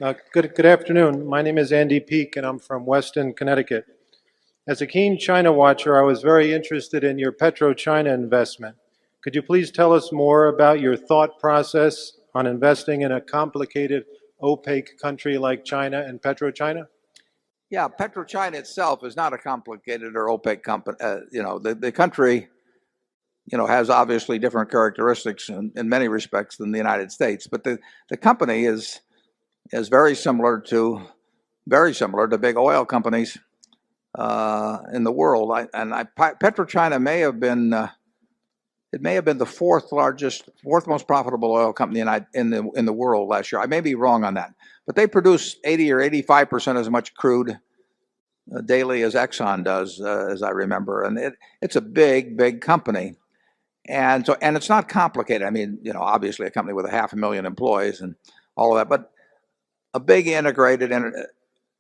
Good afternoon. My name is Andy Peak, and I'm from Weston, Connecticut. As a keen China watcher, I was very interested in your PetroChina investment. Could you please tell us more about your thought process on investing in a complicated, opaque country like China and PetroChina? Yeah, PetroChina itself is not a complicated or opaque company. The country, has obviously different characteristics in many respects than the United States, but the company is very similar to big oil companies in the world. PetroChina may have been the fourth most profitable oil company in the world last year. I may be wrong on that, but they produce 80 or 85% as much crude daily as Exxon does, as I remember, and it's a big company, and it's not complicated. I mean, obviously a company with 500,000 employees and all of that, but a big integrated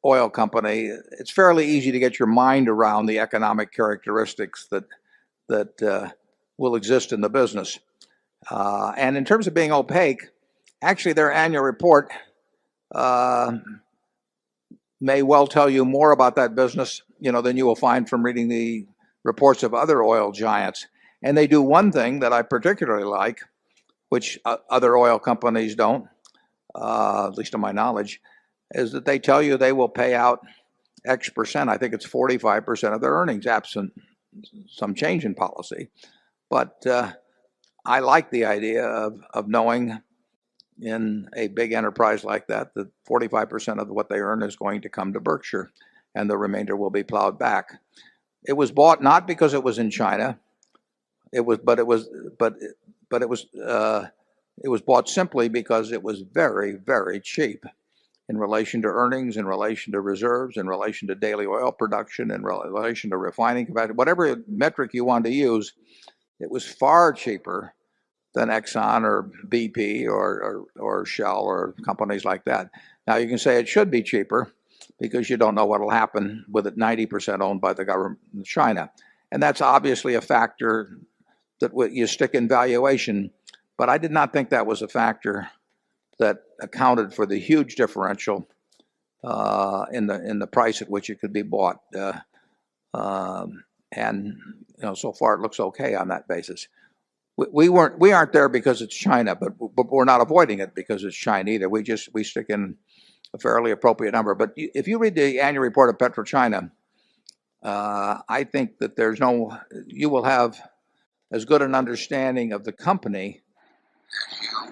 oil company. It's fairly easy to get your mind around the economic characteristics that will exist in the business. And in terms of being opaque, actually their annual report may well tell you more about that business, than you will find from reading the reports of other oil giants. And they do one thing that I particularly like, which other oil companies don't, at least to my knowledge, is that they tell you they will pay out X percent. I think it's 45% of their earnings, absent some change in policy. But I like the idea of knowing in a big enterprise like that 45% of what they earn is going to come to Berkshire, and the remainder will be plowed back. It was bought not because it was in China. It was bought simply because it was very cheap in relation to earnings, in relation to reserves, in relation to daily oil production, in relation to refining capacity, whatever metric you want to use. It was far cheaper than Exxon or BP or Shell or companies like that. Now you can say it should be cheaper because you don't know what will happen with it 90% owned by the government of China. And that's obviously a factor that you stick in valuation. But I did not think that was a factor that accounted for the huge differential in the price at which it could be bought. And so far it looks okay on that basis. We aren't there because it's China, but we're not avoiding it because it's China either. We stick in a fairly appropriate number. But if you read the annual report of PetroChina, I think that you will have as good an understanding of the company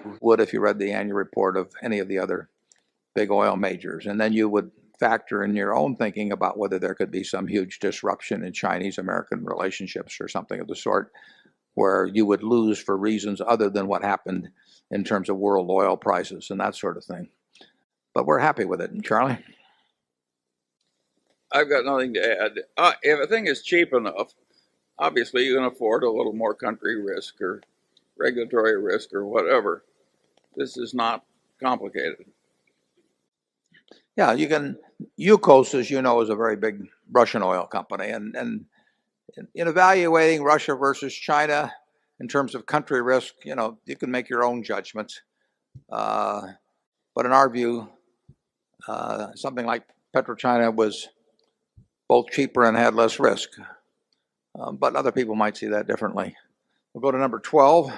you would if you read the annual report of any of the other big oil majors, and then you would factor in your own thinking about whether there could be some huge disruption in Chinese-American relationships or something of the sort, where you would lose for reasons other than what happened in terms of world oil prices and that sort of thing. But we're happy with it. And Charlie? I've got nothing to add. If a thing is cheap enough, obviously you can afford a little more country risk or regulatory risk or whatever. This is not complicated. Yeah, Yukos, as you know, is a very big Russian oil company, and in evaluating Russia versus China in terms of country risk, you can make your own judgments. But in our view, something like PetroChina was both cheaper and had less risk. But other people might see that differently. We'll go to number 12.